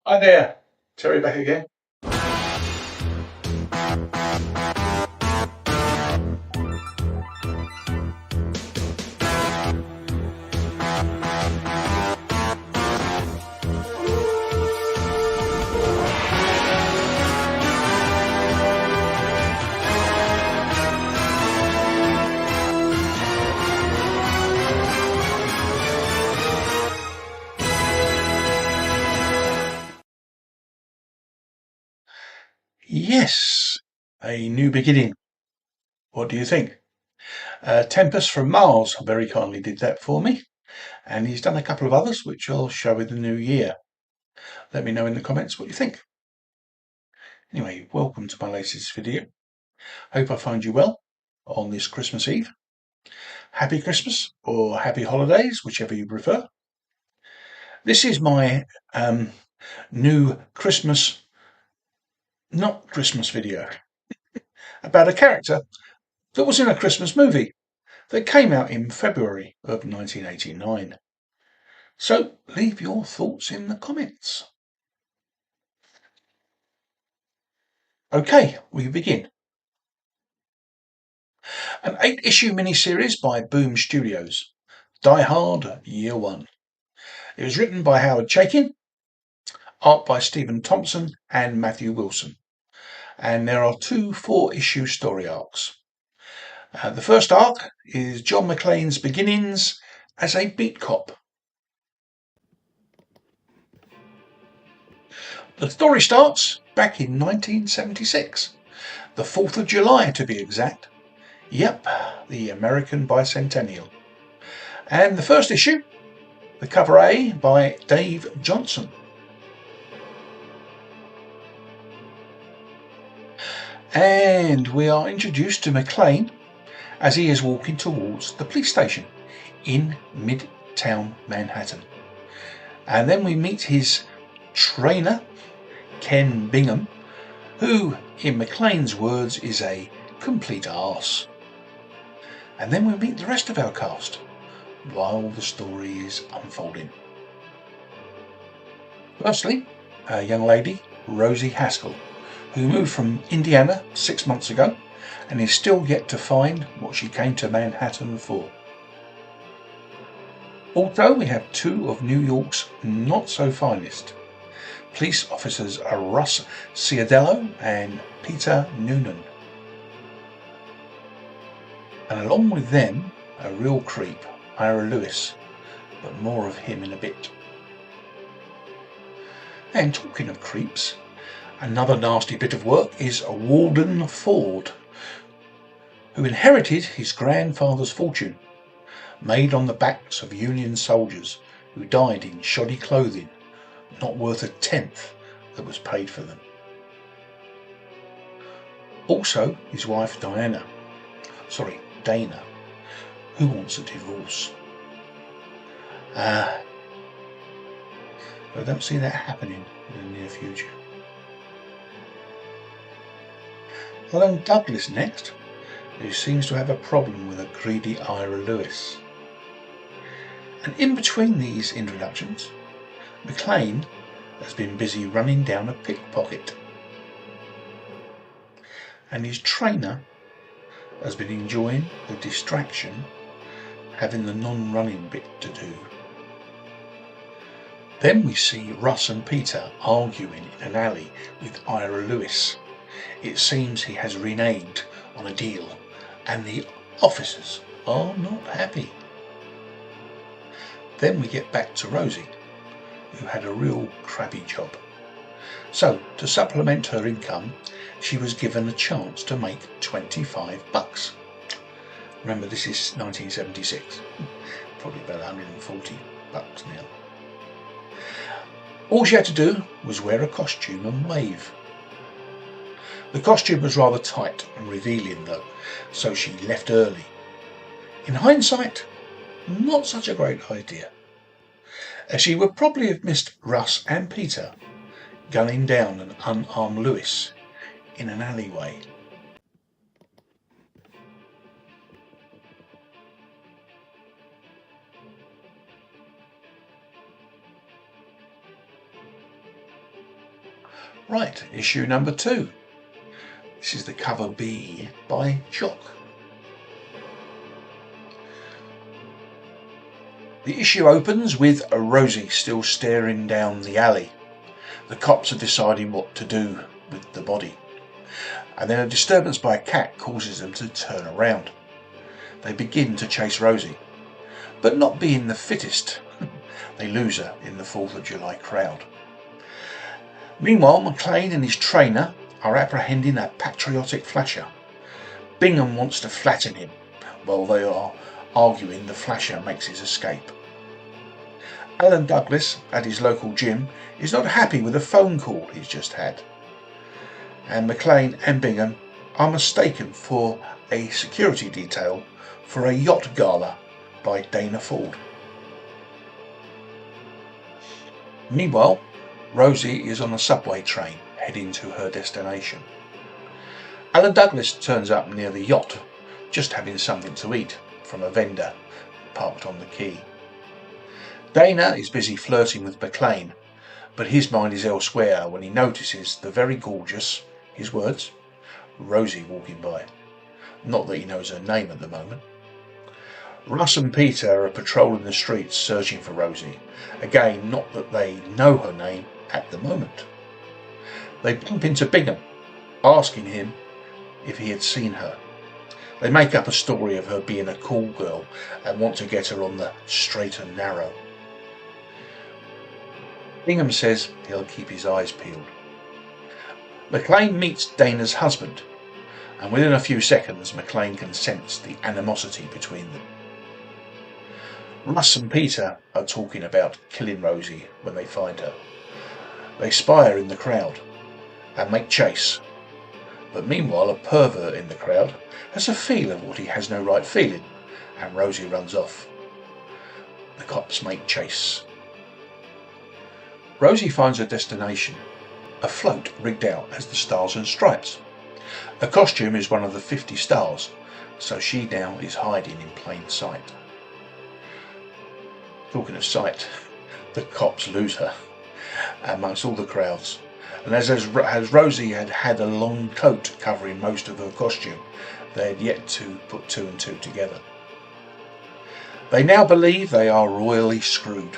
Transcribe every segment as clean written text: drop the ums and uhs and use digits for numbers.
Hi there, Terry back again. Yes, a new beginning. What do you think? Tempest from Mars very kindly did that for me, and he's done a couple of others which I'll show in the new year. Let me know in the comments what you think. Anyway, welcome to my latest video. Hope I find you well on this Christmas Eve. Happy Christmas or happy holidays, whichever you prefer. This is my new not Christmas video, about a character that was in a Christmas movie that came out in February of 1989. So leave your thoughts in the comments. Okay, we begin. An 8-issue miniseries by Boom Studios. Die Hard Year 1. It was written by Howard Chaykin, art by Stephen Thompson and Matthew Wilson. And there are 2 4-issue story arcs. The first arc is John McClane's beginnings as a beat cop. The story starts back in 1976, the 4th of July to be exact. Yep, the American bicentennial. And the first issue, the cover A by Dave Johnson. And we are introduced to McClane as he is walking towards the police station in Midtown Manhattan. And then we meet his trainer, Ken Bingham, who, in McClane's words, is a complete arse. And then we meet the rest of our cast while the story is unfolding. Firstly, a young lady, Rosie Haskell, who moved from Indiana 6 months ago and is still yet to find what she came to Manhattan for. Also, we have 2 of New York's not so finest. Police officers are Russ Ciardello and Peter Noonan. And along with them, a real creep, Ira Lewis, but more of him in a bit. And talking of creeps, another nasty bit of work is Walden Ford, who inherited his grandfather's fortune, made on the backs of Union soldiers who died in shoddy clothing, not worth a tenth that was paid for them. Also, his wife Dana, who wants a divorce. I don't see that happening in the near future. Alan Douglas next, who seems to have a problem with a greedy Ira Lewis. And in between these introductions, McClane has been busy running down a pickpocket. And his trainer has been enjoying the distraction, having the non-running bit to do. Then we see Russ and Peter arguing in an alley with Ira Lewis. It seems he has reneged on a deal and the officers are not happy. Then we get back to Rosie, who had a real crabby job. So, to supplement her income, she was given a chance to make $25. Remember, this is 1976, probably about $140 now. All she had to do was wear a costume and wave. The costume was rather tight and revealing though, so she left early. In hindsight, not such a great idea, as she would probably have missed Russ and Peter gunning down an unarmed Lewis in an alleyway. Right, issue number 2. This is the cover B by HAAWK. The issue opens with Rosie still staring down the alley. The cops are deciding what to do with the body, and then a disturbance by a cat causes them to turn around. They begin to chase Rosie, but not being the fittest, they lose her in the 4th of July crowd. Meanwhile, McLean and his trainer are apprehending a patriotic flasher. Bingham wants to flatten him. While they are arguing, the flasher makes his escape. Alan Douglas, at his local gym, is not happy with a phone call he's just had. And McLean and Bingham are mistaken for a security detail for a yacht gala by Dana Ford. Meanwhile, Rosie is on a subway train heading to her destination. Alan Douglas turns up near the yacht, just having something to eat from a vendor parked on the quay. Dana is busy flirting with McLean, but his mind is elsewhere when he notices the very gorgeous, his words, Rosie walking by. Not that he knows her name at the moment. Russ and Peter are patrolling the streets searching for Rosie. Again, not that they know her name at the moment. They bump into Bingham, asking him if he had seen her. They make up a story of her being a cool girl and want to get her on the straight and narrow. Bingham says he'll keep his eyes peeled. McLean meets Dana's husband, and within a few seconds McLean can sense the animosity between them. Russ and Peter are talking about killing Rosie when they find her. They spy her in the crowd and make chase, but meanwhile a pervert in the crowd has a feel of what he has no right feeling, and Rosie runs off. The cops make chase. Rosie finds her destination, a float rigged out as the Stars and Stripes. Her costume is one of the 50 stars, so she now is hiding in plain sight. Talking of sight, the cops lose her amongst all the crowds, and as Rosie had had a long coat covering most of her costume, they had yet to put 2 and 2 together. They now believe they are royally screwed,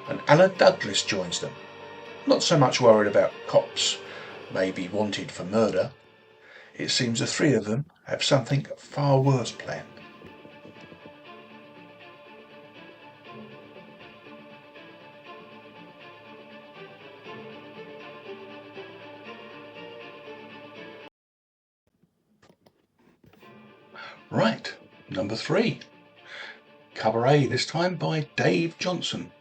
and Alan Douglas joins them, not so much worried about cops may be wanted for murder. It seems the 3 of them have something far worse planned. Right, number 3. Cover A, this time by Dave Johnson.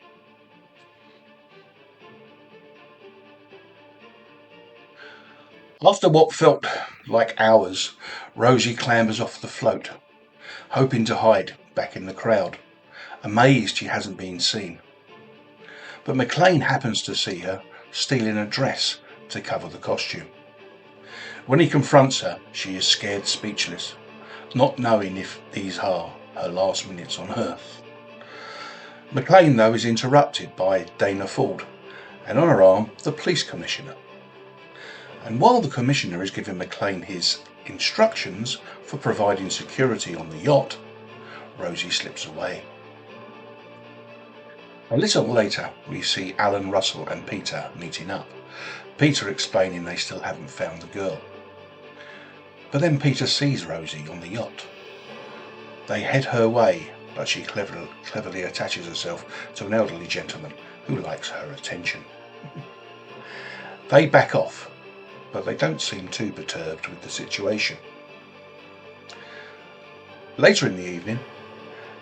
After what felt like hours, Rosie clambers off the float, hoping to hide back in the crowd, amazed she hasn't been seen. But McLean happens to see her stealing a dress to cover the costume. When he confronts her, she is scared speechless, not knowing if these are her last minutes on Earth. McLean, though, is interrupted by Dana Ford, and on her arm, the police commissioner. And while the commissioner is giving McLean his instructions for providing security on the yacht, Rosie slips away. A little later, we see Alan, Russell and Peter meeting up, Peter explaining they still haven't found the girl. But then Peter sees Rosie on the yacht. They head her way, but she cleverly attaches herself to an elderly gentleman who likes her attention. They back off, but they don't seem too perturbed with the situation. Later in the evening,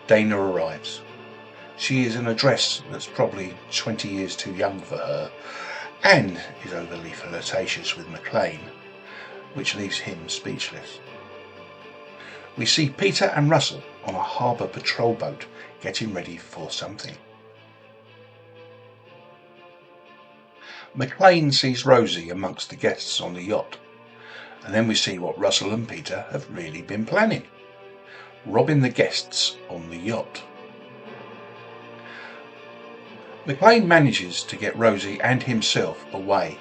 Dana arrives. She is in a dress that's probably 20 years too young for her, and is overly flirtatious with McLean, which leaves him speechless. We see Peter and Russell on a harbour patrol boat getting ready for something. McLean sees Rosie amongst the guests on the yacht, and then we see what Russell and Peter have really been planning: robbing the guests on the yacht. McLean manages to get Rosie and himself away,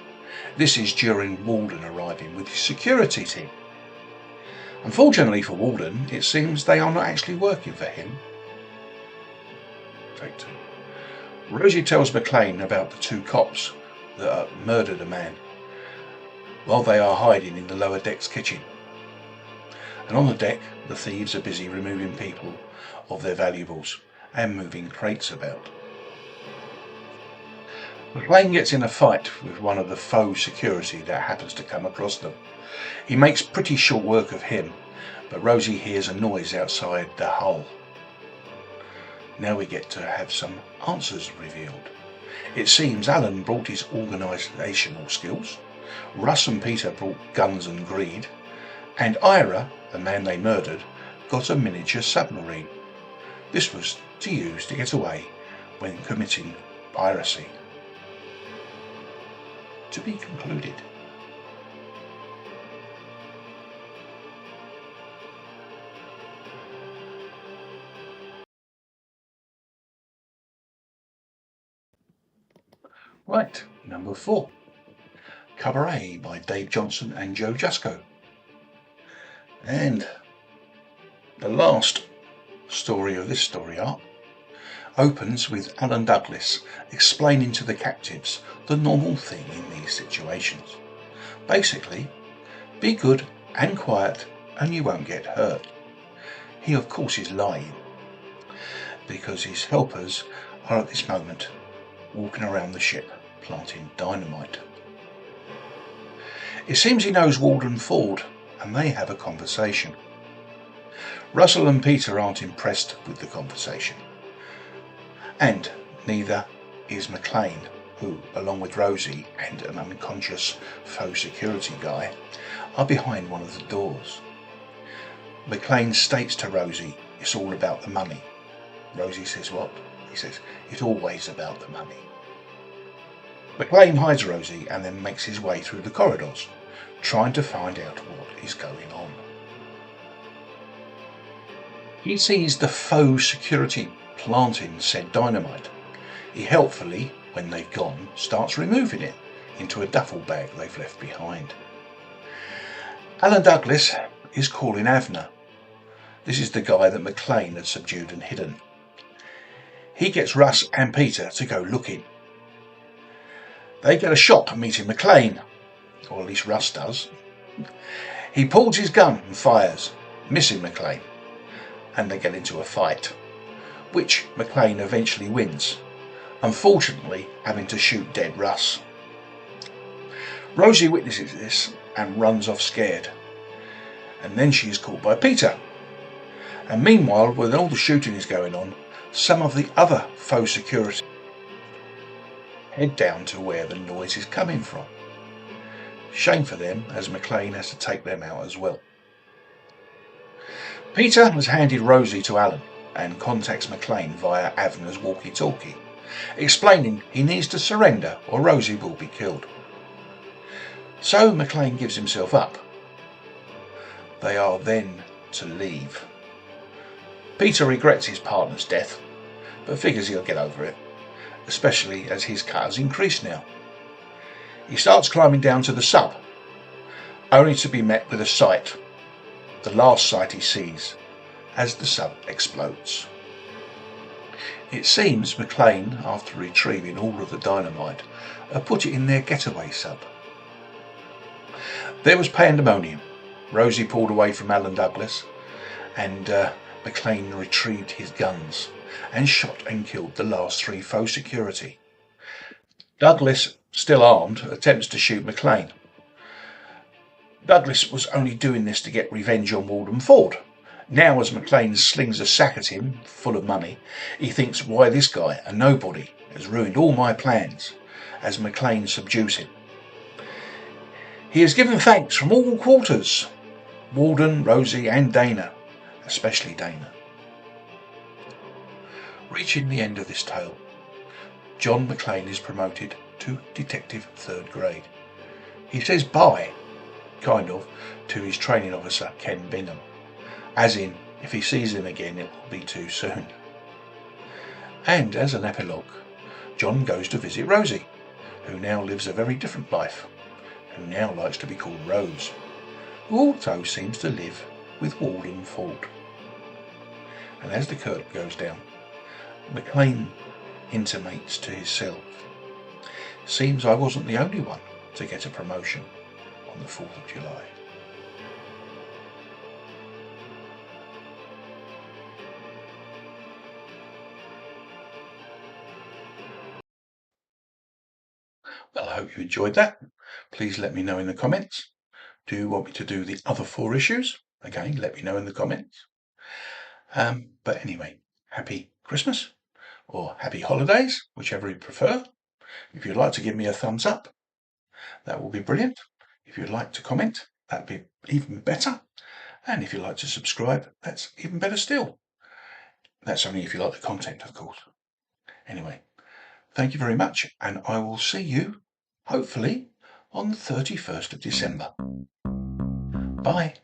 This is during Walden arriving with his security team. Unfortunately for Walden, it seems they are not actually working for him. Take two. Rosie tells McLean about the two cops that murdered a man while they are hiding in the lower deck's kitchen. And on the deck, the thieves are busy removing people of their valuables and moving crates about. McLean gets in a fight with one of the faux security that happens to come across them. He makes pretty short work of him, but Rosie hears a noise outside the hull. Now we get to have some answers revealed. It seems Alan brought his organisational skills, Russ and Peter brought guns and greed, and Ira, the man they murdered, got a miniature submarine. This was to use to get away when committing piracy. To be concluded. Right, number 4. Cabaret by Dave Johnson and Joe Jusko. And the last story of this story arc opens with Alan Douglas explaining to the captives the normal thing in these situations. Basically, be good and quiet and you won't get hurt. He of course is lying, because his helpers are at this moment walking around the ship planting dynamite. It seems he knows Walden Ford and they have a conversation. Russell and Peter aren't impressed with the conversation. And neither is McLean, who, along with Rosie and an unconscious faux security guy, are behind one of the doors. McLean states to Rosie, it's all about the money. Rosie says what? He says, it's always about the money. McLean hides Rosie and then makes his way through the corridors, trying to find out what is going on. He sees the faux security planting said dynamite. He helpfully, when they've gone, starts removing it into a duffel bag they've left behind. Alan Douglas is calling Avner. This is the guy that McLean had subdued and hidden. He gets Russ and Peter to go looking. They get a shock meeting McLean, or at least Russ does. He pulls his gun and fires, missing McLean, and they get into a fight, which McLean eventually wins, unfortunately having to shoot dead Russ. Rosie witnesses this and runs off scared, and then she is caught by Peter. And meanwhile, when all the shooting is going on, some of the other faux security head down to where the noise is coming from. Shame for them, as McLean has to take them out as well. Peter has handed Rosie to Alan and contacts McLean via Avner's walkie-talkie, explaining he needs to surrender or Rosie will be killed. So McLean gives himself up. They are then to leave. Peter regrets his partner's death, but figures he'll get over it, especially as his cut has increased now. He starts climbing down to the sub, only to be met with a sight, the last sight he sees, as the sub explodes. It seems McLean, after retrieving all of the dynamite, put it in their getaway sub. There was pandemonium. Rosie pulled away from Alan Douglas, and McLean retrieved his guns and shot and killed the last 3 faux security. Douglas, still armed, attempts to shoot McLean. Douglas was only doing this to get revenge on Walden Ford. Now, as McLean slings a sack at him, full of money, he thinks, why this guy, a nobody, has ruined all my plans, as McLean subdues him. He is given thanks from all quarters, Walden, Rosie and Dana, especially Dana. Reaching the end of this tale, John McLean is promoted to Detective 3rd grade. He says bye, kind of, to his training officer Ken Bingham, as in, if he sees him again it will be too soon. And as an epilogue, John goes to visit Rosie, who now lives a very different life, who now likes to be called Rose, who also seems to live with Walden Ford. And as the curtain goes down, McLean intimates to himself, seems I wasn't the only one to get a promotion on the 4th of July. Well, I hope you enjoyed that. Please let me know in the comments. Do you want me to do the other 4 issues? Again, let me know in the comments. But anyway, happy Christmas or happy holidays, whichever you prefer. If you'd like to give me a thumbs up, that will be brilliant. If you'd like to comment, that'd be even better. And if you'd like to subscribe, that's even better still. That's only if you like the content, of course. Anyway, thank you very much, and I will see you, hopefully, on the 31st of December. Bye.